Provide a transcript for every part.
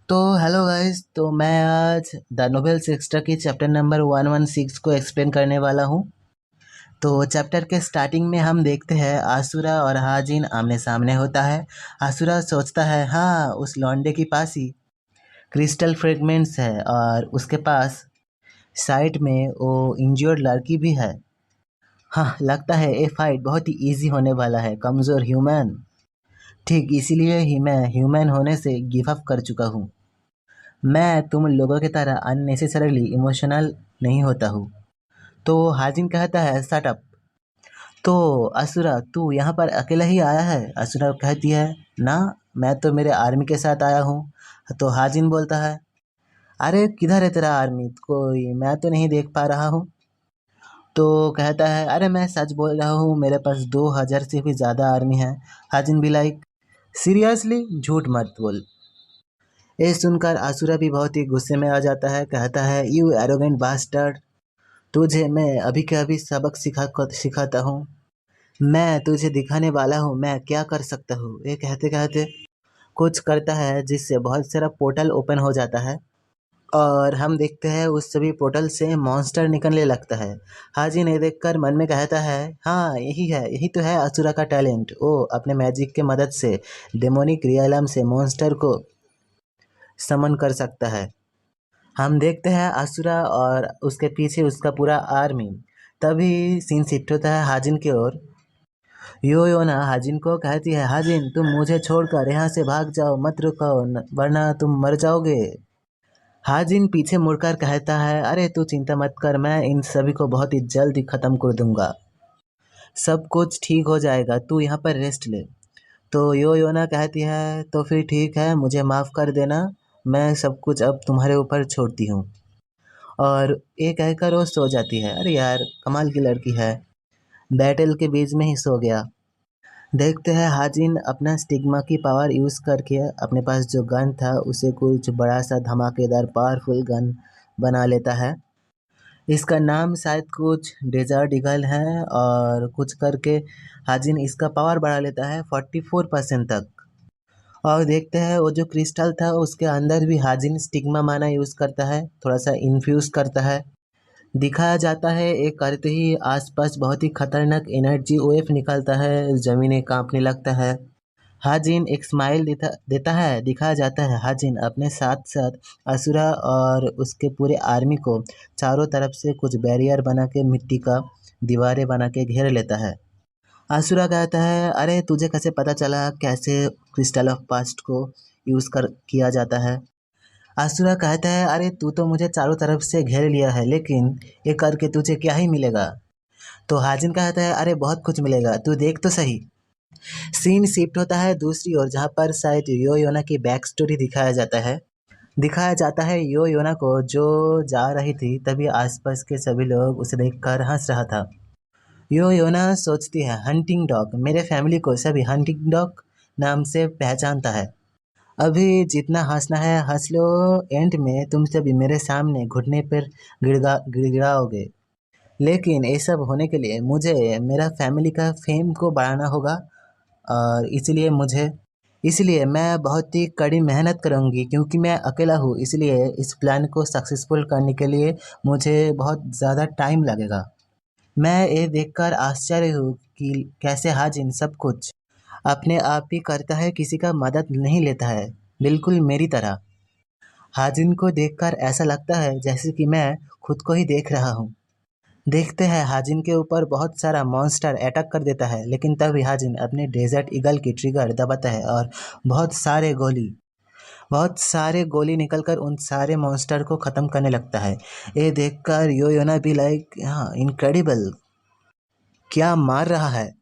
तो hello guys, तो मैं आज द नोबेल सिक्सटा की चैप्टर नंबर 116 को एक्सप्लेन करने वाला हूँ। तो चैप्टर के स्टार्टिंग में हम देखते हैं आसुरा और हाजिन आमने सामने होता है। आसुरा सोचता है हाँ उस लौंडे के पास ही क्रिस्टल फ्रेगमेंट्स है और उसके पास साइड में वो इंज्योर्ड लड़की भी है। हाँ, लगता है ये फाइट बहुत ही इजी होने वाला है। कमज़ोर ह्यूमन, ठीक इसीलिए ही मैं ह्यूमन होने से गिव अप कर चुका हूँ। मैं तुम लोगों की तरह अननेसेसरली इमोशनल नहीं होता हूँ। तो हाजिन कहता है शट अप। तो असुरा तू यहाँ पर अकेला ही आया है? असुरा कहती है ना, मैं तो मेरे आर्मी के साथ आया हूँ। तो हाजिन बोलता है अरे किधर है तेरा आर्मी, कोई मैं तो नहीं देख पा रहा हूँ। तो कहता है अरे मैं सच बोल रहा हूँ, मेरे पास 2000 से भी ज़्यादा आर्मी है। हाजिन भी लाइक सीरियसली झूठ मत बोल। ये सुनकर आसुरा भी बहुत ही गुस्से में आ जाता है। कहता है यू एरोगेंट बास्टर्ड, तुझे मैं अभी के अभी सबक सिखाता हूँ। मैं तुझे दिखाने वाला हूँ मैं क्या कर सकता हूँ। ये कहते कहते कुछ करता है जिससे बहुत सारा पोर्टल ओपन हो जाता है और हम देखते हैं उस सभी पोर्टल से मॉन्स्टर निकलने लगता है। हाजी ने देखकर मन में कहता है हाँ यही है, यही तो है असुरा का टैलेंट। वो अपने मैजिक के मदद से डेमोनिक रियलम से मॉन्स्टर को समन कर सकता है। हम देखते हैं असुरा और उसके पीछे उसका पूरा आर्मी। तभी सीन शिफ्ट होता है हाजिन की ओर। योना हाजिन को कहती है हाजिन तुम मुझे छोड़कर यहाँ से भाग जाओ, मत रुको वरना तुम मर जाओगे। हाजिन पीछे मुड़कर कहता है अरे तू चिंता मत कर, मैं इन सभी को बहुत ही जल्द ही खत्म कर दूंगा। सब कुछ ठीक हो जाएगा, तू यहाँ पर रेस्ट ले। तो योना कहती है तो फिर ठीक है, मुझे माफ़ कर देना, मैं सब कुछ अब तुम्हारे ऊपर छोड़ती हूँ। और ये कहकर वो सो जाती है। अरे यार कमाल की लड़की है, बैटल के बीच में ही सो गया। देखते हैं हाजिन अपना स्टिग्मा की पावर यूज़ करके अपने पास जो गन था उसे कुछ बड़ा सा धमाकेदार पावरफुल गन बना लेता है। इसका नाम शायद कुछ डेजर्ट ईगल है और कुछ करके हाजिन इसका पावर बढ़ा लेता है 44% तक। और देखते हैं वो जो क्रिस्टल था उसके अंदर भी हाजिन स्टिग्मा माना यूज़ करता है, थोड़ा सा इन्फ्यूज़ करता है। दिखाया जाता है एक करते ही आसपास बहुत ही खतरनाक एनर्जी वेव निकलता है, ज़मीनें कांपने लगता है। हाजिन एक स्माइल देता है। दिखाया जाता है हाजिन अपने साथ साथ असुरा और उसके पूरे आर्मी को चारों तरफ से कुछ बैरियर बना के मिट्टी का दीवारें बना के घेर लेता है। असुरा कहता है अरे तुझे कैसे पता चला कैसे क्रिस्टल ऑफ पास्ट को यूज़ कर किया जाता है? असुरा कहता है अरे तू तो मुझे चारों तरफ से घेर लिया है, लेकिन ये करके तुझे क्या ही मिलेगा? तो हाजिन कहता है अरे बहुत कुछ मिलेगा, तू देख तो सही। सीन शिफ्ट होता है दूसरी ओर, जहाँ पर शायद योना की बैक स्टोरी दिखाया जाता है। दिखाया जाता है योना को जो जा रही थी, तभी आसपास के सभी लोग उसे देखकर हंस रहा था। योना सोचती है हंटिंग डॉग, मेरे फैमिली को सभी हंटिंग डॉग नाम से पहचानता है। अभी जितना हंसना है हंस लो, एंड में तुम सभी मेरे सामने घुटने पर गिड़गिड़ाओगे। लेकिन ये सब होने के लिए मुझे मेरा फैमिली का फेम को बढ़ाना होगा और इसलिए मैं बहुत ही कड़ी मेहनत करूँगी, क्योंकि मैं अकेला हूँ। इसलिए इस प्लान को सक्सेसफुल करने के लिए मुझे बहुत ज़्यादा टाइम लगेगा। मैं ये देखकर आश्चर्य हूँ कि कैसे हाजिन सब कुछ अपने आप ही करता है, किसी का मदद नहीं लेता है, बिल्कुल मेरी तरह। हाजिन को देखकर ऐसा लगता है जैसे कि मैं खुद को ही देख रहा हूँ। देखते हैं हाजिन के ऊपर बहुत सारा मॉन्स्टर अटैक कर देता है, लेकिन तभी हाजिन अपने डेजर्ट ईगल की ट्रिगर दबाता है और बहुत सारे गोली निकलकर उन सारे मॉन्स्टर को ख़त्म करने लगता है। ये देखकर योना भी लाइक हाँ इनक्रेडिबल, क्या मार रहा है।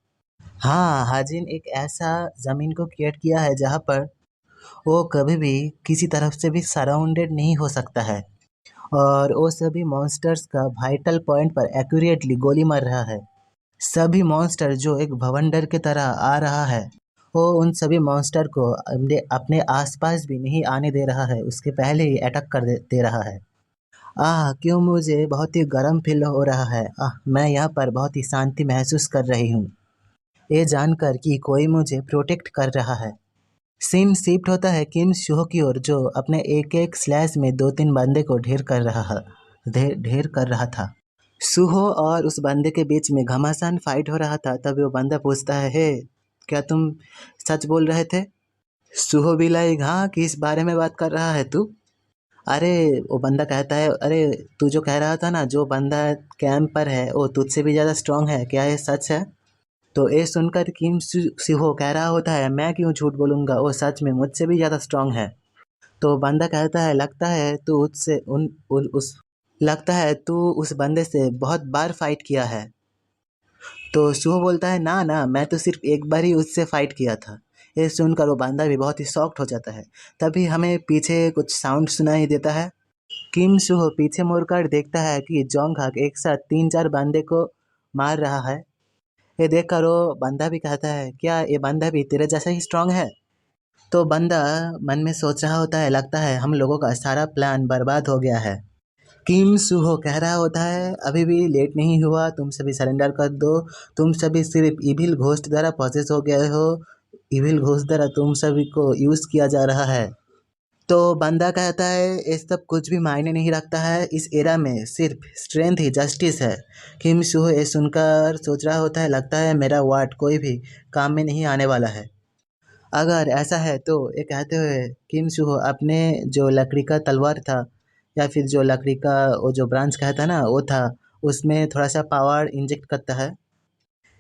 हाँ, हाजिन एक ऐसा ज़मीन को क्रिएट किया है जहाँ पर वो कभी भी किसी तरफ से भी सराउंडेड नहीं हो सकता है और वो सभी मॉन्स्टर्स का वाइटल पॉइंट पर एक्यूरेटली गोली मार रहा है। सभी मॉन्स्टर जो एक भवंडर की तरह आ रहा है, वो उन सभी मॉन्स्टर को अपने आसपास भी नहीं आने दे रहा है, उसके पहले ही अटैक कर दे रहा है। आह क्यों मुझे बहुत ही गर्म फील हो रहा है। आह मैं यहाँ पर बहुत ही शांति महसूस कर रही हूँ, ये जानकर कि कोई मुझे प्रोटेक्ट कर रहा है। सीन शिफ्ट होता है किम सुहो की ओर, जो अपने एक एक स्लैश में 2-3 बंदे को ढेर कर रहा था। सुहो और उस बंदे के बीच में घमासान फाइट हो रहा था। तभी वो बंदा पूछता है, हे क्या तुम सच बोल रहे थे? सुहो भी लाइक, हाँ किस बारे में बात कर रहा है तू? अरे वो बंदा कहता है, अरे तू जो कह रहा था ना, जो बंदा कैंप पर है वो तुझसे भी ज़्यादा स्ट्रांग है, क्या ये सच है? तो ये सुनकर किम सिहो कह रहा होता है, मैं क्यों झूठ बोलूँगा, वो सच में मुझसे भी ज़्यादा स्ट्रांग है। तो बंदा कहता है, लगता है तू उस बंदे से बहुत बार फाइट किया है। तो सुहो बोलता है, ना ना, मैं तो सिर्फ एक बार ही उससे फाइट किया था। ये सुनकर वो बंदा भी बहुत ही शॉक्ड हो जाता है। तभी हमें पीछे कुछ साउंड सुनाई देता है। किम सुहो पीछे मुड़कर देखता है कि जोंग हक एक साथ 3-4 बंदे को मार रहा है। ये देखकर वो बंदा भी कहता है, क्या ये बंदा भी तेरे जैसा ही स्ट्रांग है? तो बंदा मन में सोच रहा होता है, लगता है हम लोगों का सारा प्लान बर्बाद हो गया है। किम सुहो कह रहा होता है, अभी भी लेट नहीं हुआ, तुम सभी सरेंडर कर दो। तुम सभी सिर्फ इविल घोस्ट द्वारा प्रोसेस हो गए हो। इविल घोस्ट द्वारा तुम सभी को यूज़ किया जा रहा है। तो बंदा कहता है, ये सब कुछ भी मायने नहीं रखता है, इस एरा में सिर्फ स्ट्रेंथ ही जस्टिस है। किम सुहो ये सुनकर सोच रहा होता है, लगता है मेरा वाट कोई भी काम में नहीं आने वाला है। अगर ऐसा है तो ये कहते हुए किम सुहो अपने जो लकड़ी का तलवार था, या फिर जो लकड़ी का वो जो ब्रांच कहता ना वो था, उसमें थोड़ा सा पावर इंजेक्ट करता है।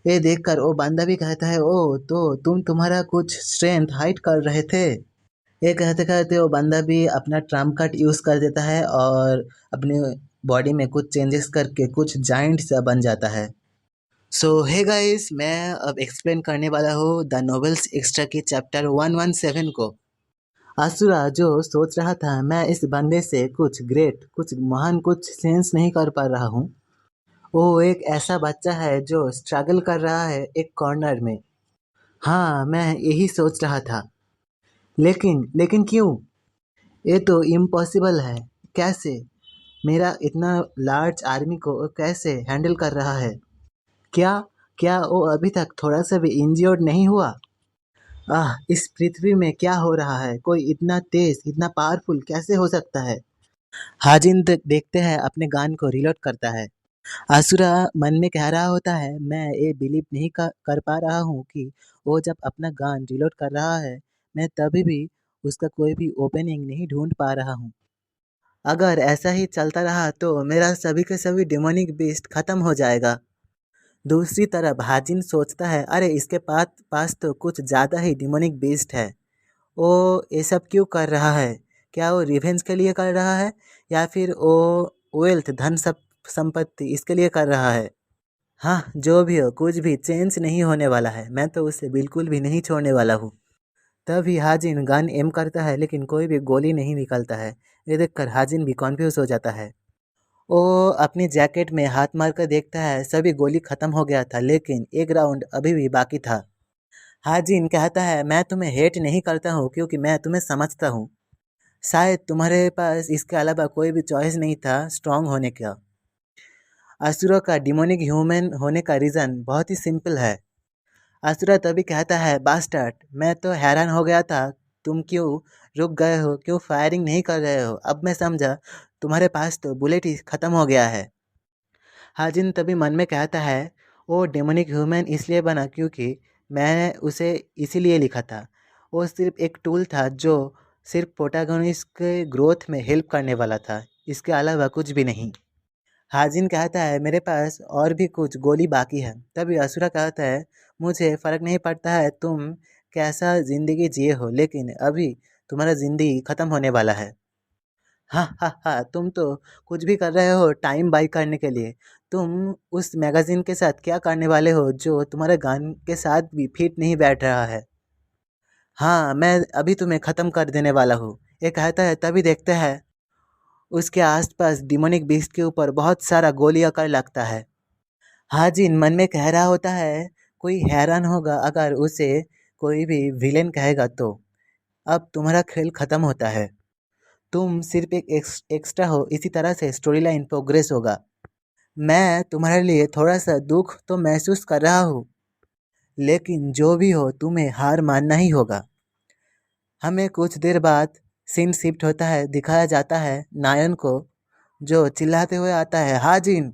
ये देखकर वो बंदा भी कहता है, ओ तो तुम्हारा कुछ स्ट्रेंथ हाइड कर रहे थे। ये कहते कहते वो बंदा भी अपना ट्रम्प कार्ड यूज़ कर देता है और अपने बॉडी में कुछ चेंजेस करके कुछ जाइंट सा बन जाता है। सो हे गाइस, मैं अब एक्सप्लेन करने वाला हूँ द नोवेल्स एक्स्ट्रा की चैप्टर 117 को। असुरा जो सोच रहा था मैं इस बंदे से कुछ ग्रेट, कुछ महान, कुछ सेंस नहीं कर पा रहा हूँ, वो एक ऐसा बच्चा है जो स्ट्रगल कर रहा है एक कॉर्नर में। हाँ, मैं यही सोच रहा था। लेकिन लेकिन क्यों? ये तो इम्पॉसिबल है। कैसे? मेरा इतना लार्ज आर्मी को कैसे हैंडल कर रहा है? क्या क्या वो अभी तक थोड़ा सा भी इंज्योर्ड नहीं हुआ? इस पृथ्वी में क्या हो रहा है? कोई इतना तेज, इतना पावरफुल कैसे हो सकता है? हाजिन देखते हैं अपने गान को रिलोड करता है। आसुरा मन में कह रहा होता है, मैं ये बिलीव नहीं कर पा रहा हूँ कि वो जब अपना गान रिलोड कर रहा है, मैं तभी भी उसका कोई भी ओपनिंग नहीं ढूंढ पा रहा हूँ। अगर ऐसा ही चलता रहा तो मेरा सभी के सभी डेमोनिक बीस्ट खत्म हो जाएगा। दूसरी तरफ हाजिन सोचता है, अरे इसके पास पास तो कुछ ज़्यादा ही डेमोनिक बीस्ट है। वो ये सब क्यों कर रहा है? क्या वो रिवेंज के लिए कर रहा है, या फिर वो वेल्थ, धन सब संपत्ति इसके लिए कर रहा है? हाँ, जो भी हो, कुछ भी चेंज नहीं होने वाला है। मैं तो उसे बिल्कुल भी नहीं छोड़ने वाला हूँ। तभी हाजिन गन एम करता है, लेकिन कोई भी गोली नहीं निकलता है। ये देखकर हाजिन भी कॉन्फ्यूज हो जाता है। वो अपनी जैकेट में हाथ मारकर देखता है, सभी गोली खत्म हो गया था, लेकिन एक राउंड अभी भी बाकी था। हाजिन कहता है, मैं तुम्हें हेट नहीं करता हूँ क्योंकि मैं तुम्हें समझता हूँ। शायद तुम्हारे पास इसके अलावा कोई भी चॉइस नहीं था स्ट्रांग होने का। असुरों का डिमोनिक ह्यूमन होने का रीज़न बहुत ही सिंपल है। असुरा तभी कहता है, बास्टर्ड, मैं तो हैरान हो गया था, तुम क्यों रुक गए हो, क्यों फायरिंग नहीं कर रहे हो? अब मैं समझा, तुम्हारे पास तो बुलेट ही ख़त्म हो गया है। हाजिन तभी मन में कहता है, वो डेमोनिक ह्यूमन इसलिए बना क्योंकि मैंने उसे इसीलिए लिखा था। वो सिर्फ एक टूल था जो सिर्फ प्रोटैगनिस्ट के ग्रोथ में हेल्प करने वाला था, इसके अलावा कुछ भी नहीं। हाजिन कहता है, मेरे पास और भी कुछ गोली बाकी है। तभी असुरा कहता है, मुझे फ़र्क नहीं पड़ता है तुम कैसा ज़िंदगी जिए हो, लेकिन अभी तुम्हारा ज़िंदगी ख़त्म होने वाला है। हाँ हाँ हाँ, तुम तो कुछ भी कर रहे हो टाइम बाई करने के लिए। तुम उस मैगज़ीन के साथ क्या करने वाले हो जो तुम्हारे गान के साथ भी फिट नहीं बैठ रहा है? हाँ, मैं अभी तुम्हें ख़त्म कर देने वाला हूँ। ये कहता है, तभी देखते हैं उसके आसपास डिमोनिक बीस्ट के ऊपर बहुत सारा गोलियां कर लगता है। हाजिन मन में कह रहा होता है, कोई हैरान होगा अगर उसे कोई भी विलेन कहेगा तो। अब तुम्हारा खेल खत्म होता है। तुम सिर्फ एक एक्स्ट्रा हो, इसी तरह से स्टोरी लाइन प्रोग्रेस होगा। मैं तुम्हारे लिए थोड़ा सा दुख तो महसूस कर रहा हूँ, लेकिन जो भी हो तुम्हें हार मानना ही होगा। हमें कुछ देर बाद सीन शिफ्ट होता है, दिखाया जाता है नायन को जो चिल्लाते हुए आता है, हाजिन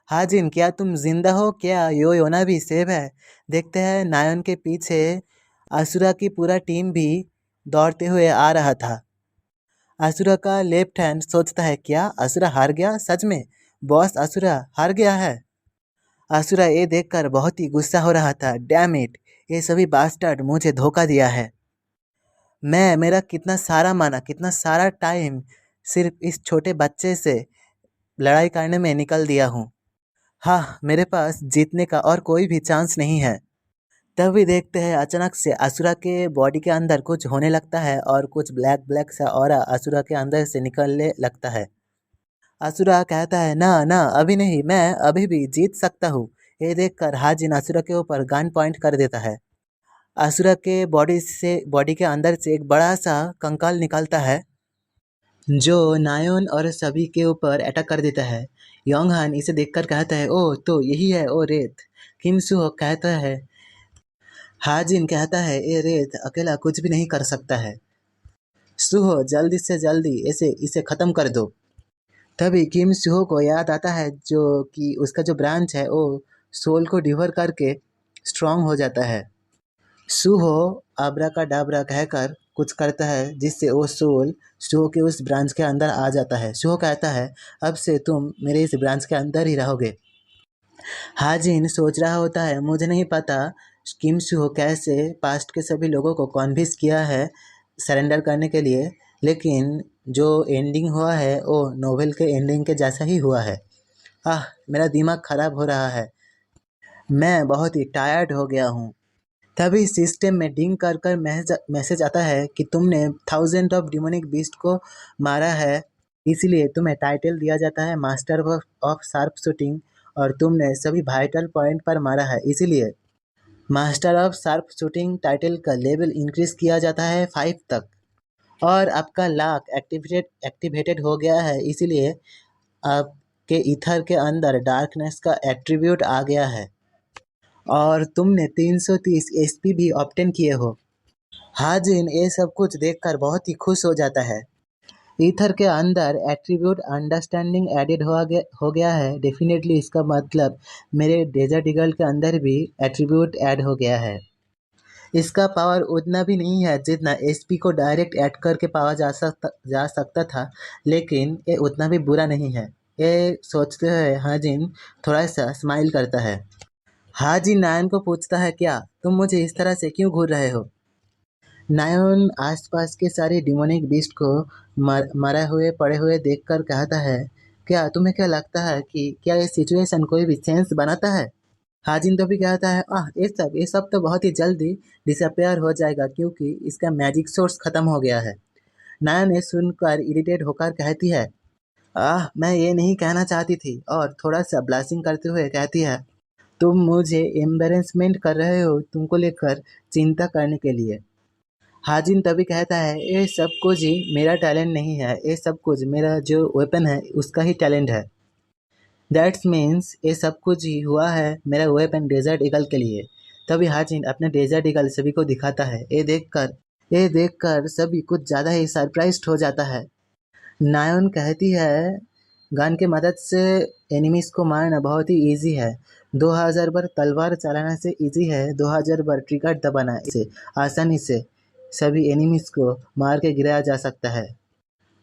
हाजिन क्या तुम जिंदा हो क्या? यो योना भी सेव है। देखते हैं नायन के पीछे असुरा की पूरा टीम भी दौड़ते हुए आ रहा था। असुरा का लेफ्ट हैंड सोचता है, क्या असुरा हार गया? सच में बॉस असुरा हार गया है? असुरा ये देखकर बहुत ही गुस्सा हो रहा था। डैम इट, ये सभी बास्टर्ड मुझे धोखा दिया है। मैं मेरा कितना सारा माना, कितना सारा टाइम सिर्फ इस छोटे बच्चे से लड़ाई करने में निकल दिया हूँ। हाँ, मेरे पास जीतने का और कोई भी चांस नहीं है। तभी देखते हैं अचानक से असुरा के बॉडी के अंदर कुछ होने लगता है और कुछ ब्लैक ब्लैक सा ऑरा असुरा के अंदर से निकलने लगता है। असुरा कहता है, ना ना अभी नहीं, मैं अभी भी जीत सकता हूँ। ये देखकर हाजिन असुरा के ऊपर गन पॉइंट कर देता है। असुरा के बॉडी के अंदर से एक बड़ा सा कंकाल निकलता है जो नायोन और सभी के ऊपर अटैक कर देता है। योंगहान इसे देखकर कहता है, ओह तो यही है ओ रेत। किम सुहो कहता है, हाजिन कहता है, ये रेत अकेला कुछ भी नहीं कर सकता है। सुहो जल्दी से जल्दी इसे खत्म कर दो। तभी किम सुहो को याद आता है जो कि उसका जो ब्रांच है वो सोल को डिवर करके स्ट्रांग हो जाता है। सुहो आब्रा का डाबरा कहकर कुछ करता है जिससे वो सोल सुहो के उस ब्रांच के अंदर आ जाता है। सुहो कहता है, अब से तुम मेरे इस ब्रांच के अंदर ही रहोगे। हाजिन सोच रहा होता है, मुझे नहीं पता किम सुहो कैसे पास्ट के सभी लोगों को कन्विंस किया है सरेंडर करने के लिए, लेकिन जो एंडिंग हुआ है वो नोवेल के एंडिंग के जैसा ही हुआ है। मेरा दिमाग खराब हो रहा है, मैं बहुत ही टायर्ड हो गया हूँ। तभी सिस्टम में डिंग कर कर मैसेज आता है कि तुमने 1000 ऑफ डिमोनिक बीस्ट को मारा है, इसलिए तुम्हें टाइटल दिया जाता है मास्टर ऑफ शार्प शूटिंग, और तुमने सभी वाइटल पॉइंट पर मारा है, इसीलिए master of sharp shooting title का लेवल इंक्रीज किया जाता है 5 तक। और आपका लाक एक्टिवेटेड हो गया है, इसीलिए आपके ईथर के अंदर डार्कनेस का एट्रीब्यूट आ गया है और तुमने 330 एसपी भी ऑब्टेन किए हो। हाजिन ये सब कुछ देखकर बहुत ही खुश हो जाता है। ईथर के अंदर एट्रीब्यूट अंडरस्टैंडिंग एडेड हो गया है, डेफिनेटली इसका मतलब मेरे डेजर्ट ईगल के अंदर भी एट्रीब्यूट ऐड हो गया है। इसका पावर उतना भी नहीं है जितना एसपी को डायरेक्ट ऐड करके पावा जा सकता था, लेकिन ये उतना भी बुरा नहीं है। ये सोचते हुए हाजिन थोड़ा सा स्माइल करता है। हाजिन नायन को पूछता है, क्या तुम मुझे इस तरह से क्यों घूर रहे हो? नायन आसपास के सारे डिमोनिक बीस्ट को मरे हुए पड़े हुए देखकर कहता है, क्या तुम्हें क्या लगता है कि क्या ये सिचुएशन कोई भी सेंस बनाता है? हाजिन तो भी कहता है, ये सब तो बहुत ही जल्दी डिसअपेयर हो जाएगा क्योंकि इसका मैजिक सोर्स खत्म हो गया है। नायन ये सुनकर इरिटेट होकर कहती है, मैं ये नहीं कहना चाहती थी, और थोड़ा सा ब्लासिंग करते हुए कहती है, तुम मुझे एम्बेरसमेंट कर रहे हो तुमको लेकर चिंता करने के लिए। हाजिन तभी कहता है, ये सब कुछ ही मेरा टैलेंट नहीं है, ये सब कुछ मेरा जो वेपन है उसका ही टैलेंट है। दैट्स मीन्स ये सब कुछ ही हुआ है मेरा वेपन डेजर्ट ईगल के लिए। तभी हाजिन अपने डेजर्ट ईगल सभी को दिखाता है। ये देखकर सभी कुछ ज़्यादा ही सरप्राइज्ड हो जाता है। नायन कहती है, गन के मदद से एनिमीज को मारना बहुत ही इजी है। 2000 बार तलवार चलाने से इजी है 2000 बार ट्रिगर दबाना, इसे आसानी से सभी एनिमीज को मार के गिराया जा सकता है।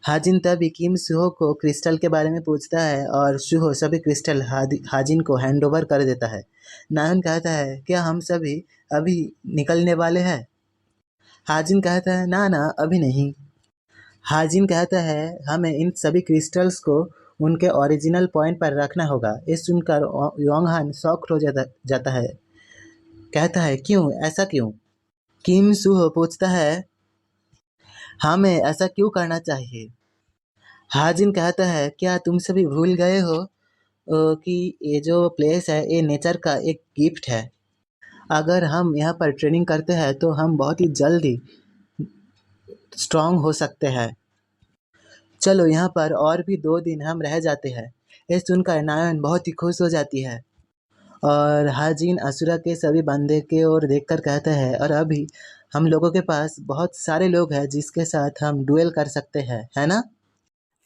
हाजिन तभी किम सुहो को क्रिस्टल के बारे में पूछता है और सुहो सभी क्रिस्टल हाजिन को हैंडओवर कर देता है। नायन कहता है, क्या हम सभी अभी निकलने वाले हैं? हाजिन कहता है, ना ना अभी नहीं। हाजिन कहता है, हमें इन सभी क्रिस्टल्स को उनके ओरिजिनल पॉइंट पर रखना होगा। ये सुनकर योंगहान शॉक हो जाता है, कहता है, क्यों, ऐसा क्यों? किम सुहो पूछता है, हमें ऐसा क्यों करना चाहिए? हाजिन कहता है, क्या तुम सभी भूल गए हो कि ये जो प्लेस है ये नेचर का एक गिफ्ट है। अगर हम यहाँ पर ट्रेनिंग करते हैं तो हम बहुत ही जल्दी स्ट्रांग हो सकते हैं। चलो यहाँ पर और भी 2 दिन हम रह जाते हैं। ये सुनकर नायन बहुत ही खुश हो जाती है और हाजिन असुरा के सभी बंदे के ओर देखकर कहता है, और अभी हम लोगों के पास बहुत सारे लोग हैं जिसके साथ हम डुएल कर सकते हैं, है ना।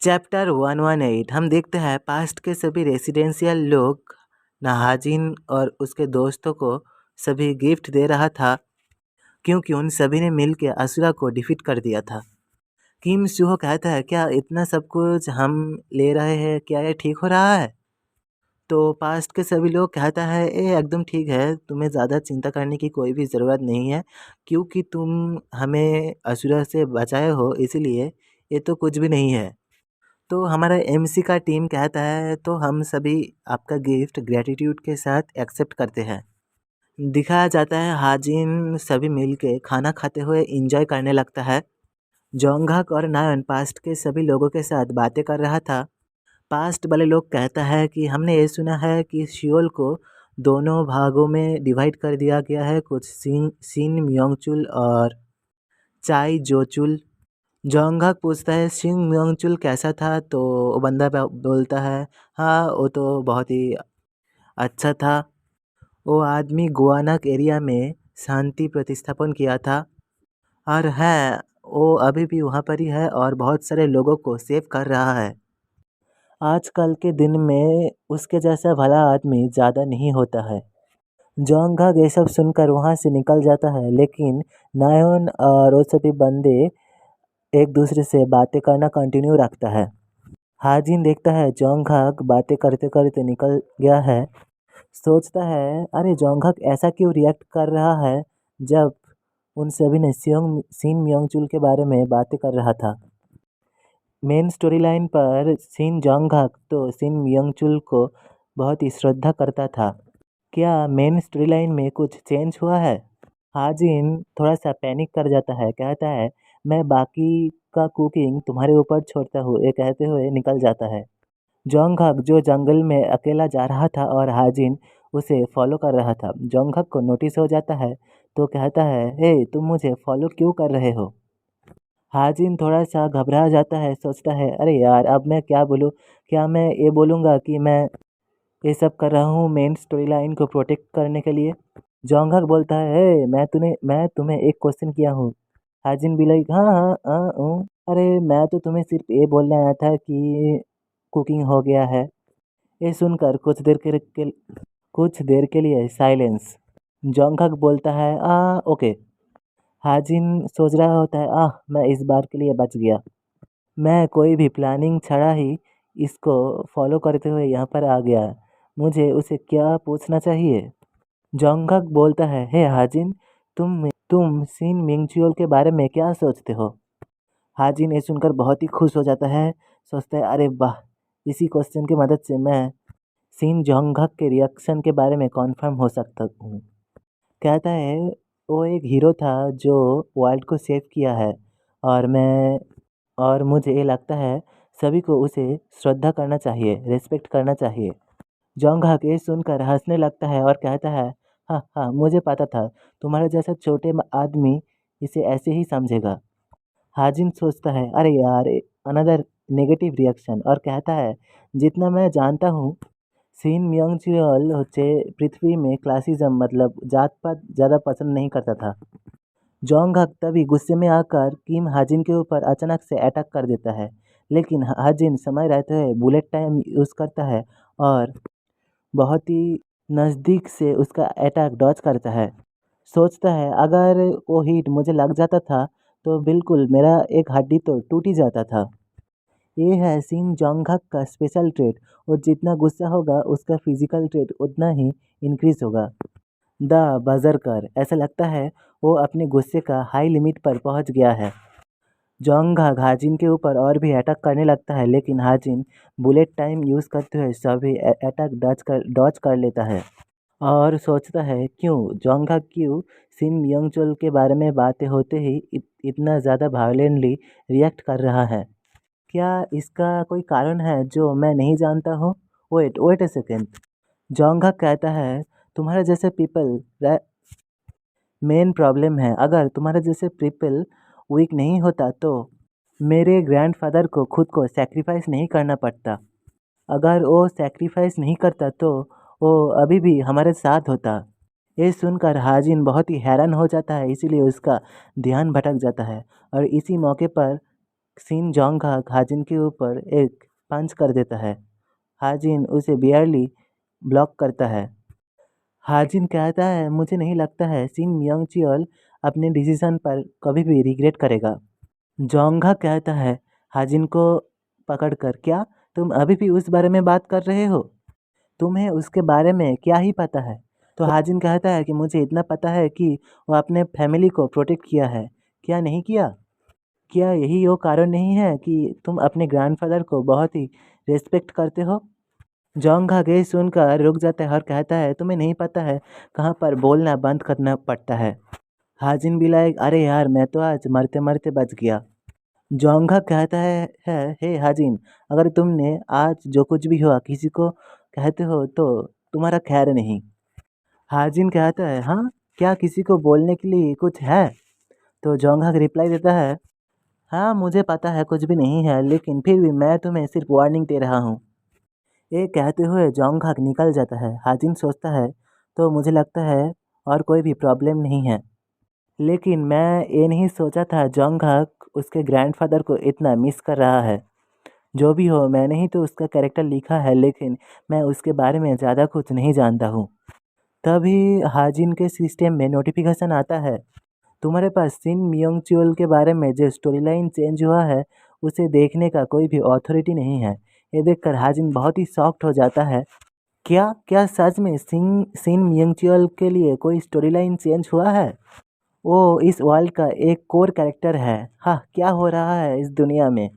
चैप्टर 118 हम देखते हैं पास्ट के सभी रेसिडेंशियल लोग हाजिन और उसके दोस्तों को सभी गिफ्ट दे रहा था, क्योंकि उन सभी ने मिलकर असुरा को डिफीट कर दिया था। किम सुहो कहता है, क्या इतना सब कुछ हम ले रहे हैं, क्या ये ठीक हो रहा है। तो पास्ट के सभी लोग कहता है, ये एकदम ठीक है, तुम्हें ज़्यादा चिंता करने की कोई भी ज़रूरत नहीं है, क्योंकि तुम हमें असुरा से बचाए हो, इसलिए ये तो कुछ भी नहीं है। तो हमारा एमसी का टीम कहता है, तो हम सभी आपका गिफ्ट ग्रेटिट्यूड के साथ एक्सेप्ट करते हैं। दिखाया जाता है हाजिन सभी मिलके खाना खाते हुए एंजॉय करने लगता है। जोंगहक और नायन पास्ट के सभी लोगों के साथ बातें कर रहा था। पास्ट वाले लोग कहता है कि हमने ये सुना है कि शियोल को दोनों भागों में डिवाइड कर दिया गया है, कुछ सिन म्योंगचुल और चाई जोचुल। जोंगहक पूछता है, सिन म्योंगचुल कैसा था, तो वो बंदा बोलता है, हाँ वो तो बहुत ही अच्छा था, वो आदमी गुआनक एरिया में शांति प्रतिस्थापन किया था, और है वो अभी भी वहाँ पर ही है और बहुत सारे लोगों को सेव कर रहा है। आजकल के दिन में उसके जैसा भला आदमी ज़्यादा नहीं होता है। जोंगहक ये सब सुनकर वहाँ से निकल जाता है, लेकिन नायोन और वो सभी बंदे एक दूसरे से बातें करना कंटिन्यू रखता है। हाजिन देखता है जोंगहक बातें करते करते निकल गया है। सोचता है, अरे जोंगहक ऐसा क्यों रिएक्ट कर रहा है जब उन सभी ने सिन म्योंगचुल के बारे में बातें कर रहा था। मेन स्टोरी लाइन पर सिन जोंगहक तो सिन म्योंगचुल को बहुत ही श्रद्धा करता था। क्या मेन स्टोरी लाइन में कुछ चेंज हुआ है। हाजिन थोड़ा सा पैनिक कर जाता है, कहता है, मैं बाकी का कुकिंग तुम्हारे ऊपर छोड़ता हूँ, ये कहते हुए निकल जाता है। जोंगहक जो जंगल में अकेला जा रहा था और हाजिन उसे फॉलो कर रहा था, जोंगहक को नोटिस हो जाता है, तो कहता है, हे तुम मुझे फॉलो क्यों कर रहे हो। हाजिन थोड़ा सा घबरा जाता है, सोचता है, अरे यार अब मैं क्या बोलूँ, क्या मैं ये बोलूँगा कि मैं ये सब कर रहा हूँ मेन स्टोरी लाइन को प्रोटेक्ट करने के लिए। जोंगहक बोलता है, हे मैं तुम्हें एक क्वेश्चन किया हूँ। हाजिन भी लाइक, हाँ हाँ हाँ अरे मैं तो तुम्हें सिर्फ ये बोलने आया था कि कुकिंग हो गया है। ये सुनकर कुछ देर के लिए साइलेंस। जोंगहक बोलता है, ओके। हाजिन सोच रहा होता है, मैं इस बार के लिए बच गया, मैं कोई भी प्लानिंग छड़ा ही इसको फॉलो करते हुए यहाँ पर आ गया, मुझे उसे क्या पूछना चाहिए। जोंगहक बोलता है, हे हाजिन, तुम सिन मिंगचुओल के बारे में क्या सोचते हो। हाजिन ये सुनकर बहुत ही खुश हो जाता है, सोचता है, अरे वाह, इसी क्वेश्चन की मदद से मैं सिन जोंगहक के रिएक्शन के बारे में कॉन्फर्म हो सकता हूँ। कहता है, वो एक हीरो था जो वर्ल्ड को सेव किया है, और मुझे ये लगता है सभी को उसे श्रद्धा करना चाहिए, रिस्पेक्ट करना चाहिए। जोंगहक ये सुनकर हंसने लगता है और कहता है, हाँ हाँ मुझे पता था तुम्हारे जैसा छोटे आदमी इसे ऐसे ही समझेगा। हाजिन सोचता है, अरे यार अनदर नेगेटिव रिएक्शन, और कहता है, जितना मैं जानता हूँ सीन म्योंगचुअल होचे पृथ्वी में क्लासिज्म मतलब जात पात ज़्यादा पसंद नहीं करता था। जोंगहक तभी गुस्से में आकर किम हाजिन के ऊपर अचानक से अटैक कर देता है, लेकिन हाजिन समय रहते हुए बुलेट टाइम यूज़ करता है और बहुत ही नज़दीक से उसका अटैक डॉज करता है। सोचता है, अगर वो हिट मुझे लग जाता था तो बिल्कुल मेरा एक हड्डी तो टूट ही जाता था। ये है सिन जोंगहक का स्पेशल ट्रेट, और जितना गुस्सा होगा उसका फिजिकल ट्रेट उतना ही इंक्रीज होगा। द बजरकर, ऐसा लगता है वो अपने गुस्से का हाई लिमिट पर पहुंच गया है। जोंगहक हाजिन के ऊपर और भी अटैक करने लगता है, लेकिन हाजिन बुलेट टाइम यूज़ करते हुए सभी अटैक डॉज कर लेता है और सोचता है, क्यों जोंगहक क्यों सिन म्योंगचुल के बारे में बातें होते ही इतना ज़्यादा वायलेंटली रिएक्ट कर रहा है। क्या इसका कोई कारण है जो मैं नहीं जानता हूँ। वेट वेट ए सेकेंड। जोंगहक कहता है, तुम्हारे जैसे पीपल मेन प्रॉब्लम है, अगर तुम्हारे जैसे पीपल वीक नहीं होता तो मेरे ग्रैंडफादर को खुद को सेक्रीफाइस नहीं करना पड़ता। अगर वो सेक्रीफाइस नहीं करता तो वो अभी भी हमारे साथ होता। ये सुनकर हाजिन बहुत ही हैरान हो जाता है, इसीलिए उसका ध्यान भटक जाता है और इसी मौके पर सिन जोंगहाक हाजिन के ऊपर एक पंच कर देता है। हाजिन उसे बियरली ब्लॉक करता है। हाजिन कहता है, मुझे नहीं लगता है सिन मियोंग अपने डिसीजन पर कभी भी रिग्रेट करेगा। जोंगा कहता है हाजिन को पकड़कर, क्या तुम अभी भी उस बारे में बात कर रहे हो? तुम्हें उसके बारे में क्या ही पता है? तो हाजिन कहता है कि मुझे इतना पता है कि वो अपने फैमिली को प्रोटेक्ट किया है। क्या नहीं किया? क्या यही वो कारण नहीं है कि तुम अपने ग्रैंडफादर को बहुत ही रिस्पेक्ट करते हो? जोंग हागे सुनकर रुक जाता है और कहता है, तुम्हें नहीं पता है कहाँ पर बोलना बंद करना पड़ता है। हाजिन भी लाइक, अरे यार मैं तो आज मरते मरते बच गया। जोंगा कहता है हे हाजिन, अगर तुमने आज जो कुछ भी हुआ किसी को कहते हो तो तुम्हारा खैर नहीं। हाजिन कहता है, हाँ, क्या किसी को बोलने के लिए कुछ है? तो जोंगा रिप्लाई देता है, हाँ मुझे पता है कुछ भी नहीं है, लेकिन फिर भी मैं तुम्हें सिर्फ वार्निंग दे रहा हूँ। ये कहते हुए जोंगहाक निकल जाता है। हाजिन सोचता है, तो मुझे लगता है और कोई भी प्रॉब्लम नहीं है। लेकिन मैं ये नहीं सोचा था जोंगहाक उसके ग्रैंडफादर को इतना मिस कर रहा है। जो भी हो, मैंने ही तो उसका कैरेक्टर लिखा है, लेकिन मैं उसके बारे में ज़्यादा कुछ नहीं जानता हूँ। तभी हाजिन के सिस्टम में नोटिफिकेशन आता है, तुम्हारे पास सिन मियोंग के बारे में जो स्टोरी लाइन चेंज हुआ है उसे देखने का कोई भी अथॉरिटी नहीं है। ये देखकर हाजिन बहुत ही शॉक्ड हो जाता है। क्या क्या सच में सिन मियोंग के लिए कोई स्टोरी लाइन चेंज हुआ है? वो इस वर्ल्ड का एक कोर कैरेक्टर है। हाँ, क्या हो रहा है इस दुनिया में?